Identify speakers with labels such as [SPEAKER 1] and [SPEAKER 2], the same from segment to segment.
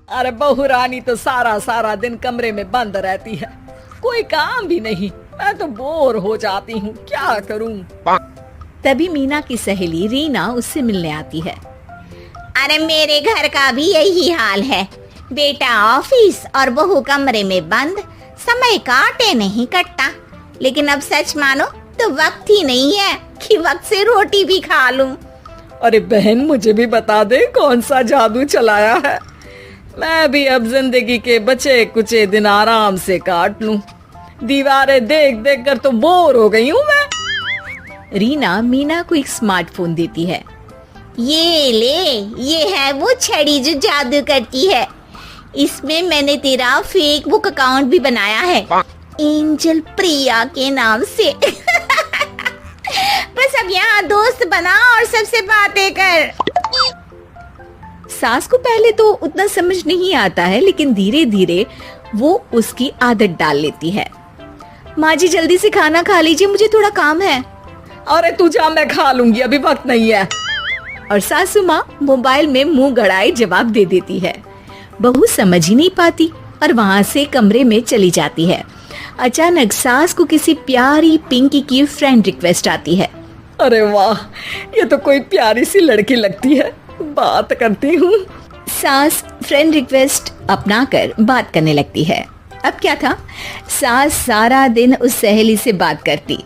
[SPEAKER 1] अरे बहू रानी तो सारा सारा दिन कमरे में बंद रहती है, कोई काम भी नहीं। मैं तो बोर हो जाती हूँ, क्या करूँ।
[SPEAKER 2] तभी मीना की सहेली रीना उससे मिलने आती है।
[SPEAKER 3] अरे मेरे घर का भी यही हाल है, बेटा ऑफिस और बहू कमरे में बंद, समय काटे नहीं कटता। लेकिन अब सच मानो तो वक्त ही नहीं है कि वक्त से रोटी भी खा लूं।
[SPEAKER 1] अरे बहन, मुझे भी बता दे कौन सा जादू चलाया है, मैं भी अब जिंदगी के बचे कुचे दिन आराम से काट लूं। दीवारें देख देख कर तो बोर हो गई हूँ मैं।
[SPEAKER 2] रीना मीना को एक स्मार्टफोन देती है।
[SPEAKER 3] ये ले, ये है वो छड़ी जो जादू करती है। इसमें मैंने तेरा फेसबुक अकाउंट भी बनाया है, एंजल प्रिया के नाम से। बस अब यहाँ दोस्त बना और सबसे बातें कर।
[SPEAKER 2] सास को पहले तो उतना समझ नहीं आता है, लेकिन धीरे धीरे वो उसकी आदत डाल लेती है। माँ जी जल्दी से खाना खा लीजिए, मुझे थोड़ा काम है।
[SPEAKER 1] अरे तू जा, मैं खा लूंगी, अभी वक्त नहीं है।
[SPEAKER 2] और सासू माँ मोबाइल में मुंह गड़ाए जवाब दे देती है। बहू समझ ही नहीं पाती और वहाँ से कमरे में चली जाती है। अचानक सास को किसी प्यारी पिंकी की फ्रेंड रिक्वेस्ट आती है।
[SPEAKER 1] अरे वाह, ये तो कोई प्यारी सी लड़की लगती है, बात करती हूँ।
[SPEAKER 2] सास फ्रेंड रिक्वेस्ट अपनाकर बात करने लगती है। अब क्या था, सास सारा दिन उस सहेली से बात करती,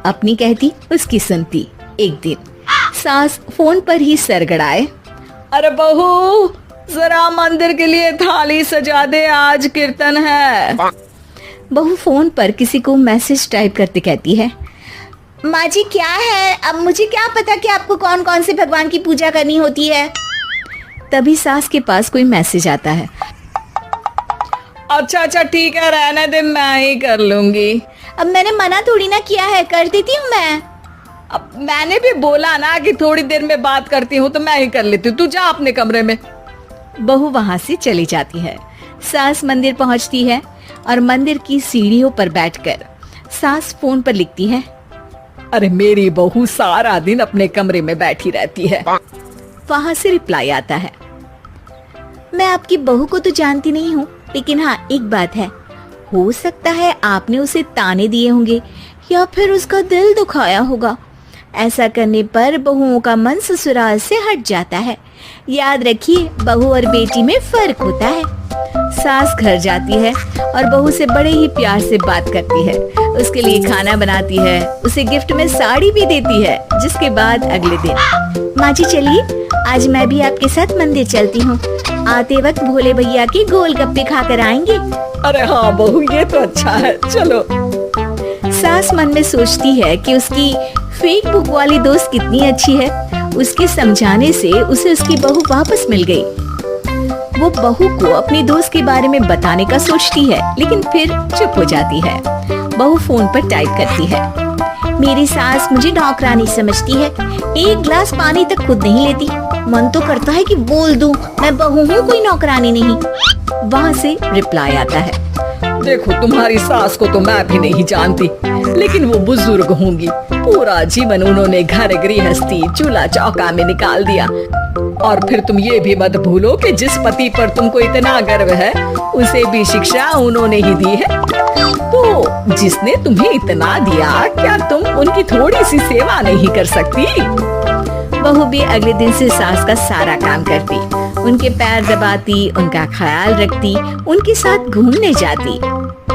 [SPEAKER 2] अपनी कहती उसकी सुनती। एक दिन सास फोन पर ही सर गड़ाए।
[SPEAKER 1] अरे बहू, जरा मंदिर के लिए थाली सजा दे, आज कीर्तन है।
[SPEAKER 2] बहू फोन पर किसी को मैसेज टाइप करते कहती है।
[SPEAKER 3] माँ जी क्या है, अब मुझे क्या पता कि आपको कौन कौन से भगवान की पूजा करनी होती है।
[SPEAKER 2] तभी सास के पास कोई मैसेज आता है।
[SPEAKER 1] अच्छा अच्छा ठीक है, रहने दे, मैं ही कर लूंगी।
[SPEAKER 3] अब मैंने मना थोड़ी ना किया है, कर देती हूँ मैं।
[SPEAKER 1] अब मैंने भी बोला ना कि थोड़ी देर में बात करती हूँ, तो मैं ही कर लेती हूँ, तू जा अपने कमरे में।
[SPEAKER 2] बहू वहां से चली जाती है। सास मंदिर पहुंचती है और मंदिर की सीढ़ियों पर बैठकर सास फोन पर लिखती है।
[SPEAKER 1] अरे मेरी बहू सारा दिन अपने कमरे में बैठी रहती है।
[SPEAKER 2] वहां से रिप्लाई आता है।
[SPEAKER 3] मैं आपकी बहू को तो जानती नहीं हूँ, लेकिन हाँ एक बात है, हो सकता है आपने उसे ताने दिए होंगे या फिर उसका दिल दुखाया होगा। ऐसा करने पर बहुओं का मन ससुराल से हट जाता है। याद रखिए, बहू और बेटी में फर्क होता है। सास घर जाती है और बहू से बड़े ही प्यार से बात करती है, उसके लिए खाना बनाती है, उसे गिफ्ट में साड़ी भी देती है। जिसके बाद अगले दिन, माँ जी चलिए, आज मैं भी आपके साथ मंदिर चलती हूँ, आते वक्त भोले भैया के गोलगप्पे खा कर आएंगे।
[SPEAKER 1] अरे हाँ बहू, ये तो अच्छा है, चलो।
[SPEAKER 2] सास मन में सोचती है कि उसकी फेसबुक वाली दोस्त कितनी अच्छी है। उसके समझाने से उसे उसकी बहू वापस मिल गई। वो बहू को अपनी दोस्त के बारे में बताने का सोचती है, लेकिन फिर चुप हो जाती है। बहू फोन पर टाइप करती है।
[SPEAKER 3] मेरी सास मुझे नौकरानी समझती है, एक गिलास पानी तक खुद नहीं लेती। मन तो करता है कि बोल दूं, मैं बहू हूँ, कोई नौकरानी नहीं।
[SPEAKER 2] वहाँ से रिप्लाई आता है।
[SPEAKER 1] देखो, तुम्हारी सास को तो मैं भी नहीं जानती, लेकिन वो बुजुर्ग होंगी। पूरा जीवन उन्होंने घर गृहस्थी चूल्हा चौका में निकाल दिया। और फिर तुम ये भी मत भूलो कि जिस पति पर तुमको इतना गर्व है, उसे भी शिक्षा उन्होंने ही दी है। तो जिसने तुम्हें इतना दिया, क्या तुम उनकी थोड़ी सी सेवा नहीं कर सकती?
[SPEAKER 2] बहू भी अगले दिन से सास का सारा काम करती, उनके पैर दबाती, उनका ख्याल रखती, उनके साथ घूमने जाती।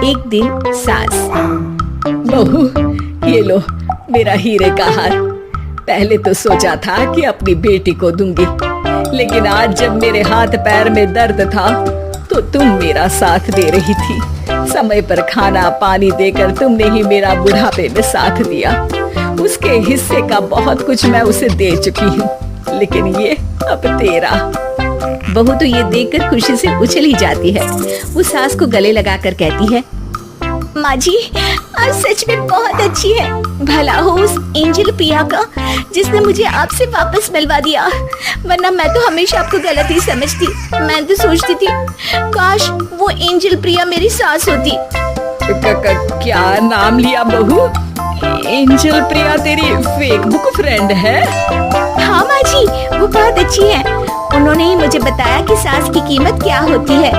[SPEAKER 2] एक दिन सास,
[SPEAKER 1] बहू ये लो मेरा हीरे का हार। पहले तो सोचा था कि अपनी बेटी को दूंगी, लेकिन आज जब मेरे हाथ पैर में दर्द था तो तुम मेरा साथ दे रही थी। समय पर खाना पानी देकर तुमने ही मेरा बुढ़ापे में साथ दिया। उसके हिस्से का बहुत कुछ मैं उसे दे चुकी हूँ, लेकिन ये अब तेरा।
[SPEAKER 2] बहू तो ये देखकर खुशी से उछली जाती है। वो सास को गले लगाकर कहती है,
[SPEAKER 3] माँ जी आज सच में बहुत अच्छी है। भला हो उस एंजल प्रिया का, जिसने मुझे आपसे वापस मिलवा दिया, वरना मैं तो हमेशा आपको गलत ही समझती। मैं तो सोचती थी काश वो एंजल प्रिया मेरी सास होती।
[SPEAKER 1] क्या नाम लिया बहू? एंजल प्रिया तेरी फेसबुक फ्रेंड है?
[SPEAKER 3] हाँ माँ जी, वो बहुत अच्छी है। उन्होंने ही मुझे बताया कि सास की कीमत क्या होती है।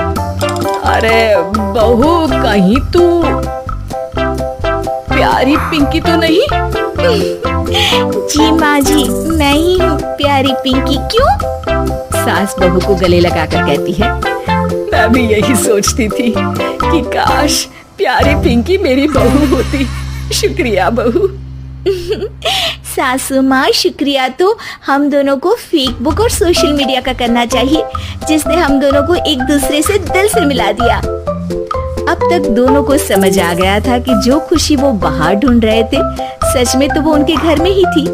[SPEAKER 1] अरे बहू, कहीं तू प्यारी पिंकी तो नहीं?
[SPEAKER 3] जी माँ जी, मैं ही हूँ प्यारी पिंकी। क्यों?
[SPEAKER 2] सास बहू को गले लगाकर कहती है।
[SPEAKER 1] मैं भी यही सोचती थी कि काश प्यारी पिंकी मेरी बहू होती। शुक्रिया बहू।
[SPEAKER 3] सासू माँ, शुक्रिया तो हम दोनों को फेसबुक और सोशल मीडिया का करना चाहिए, जिसने हम दोनों को एक दूसरे से दिल से मिला दिया।
[SPEAKER 2] अब तक दोनों को समझ आ गया था कि जो खुशी वो बाहर ढूंढ रहे थे, सच में तो वो उनके घर में ही थी।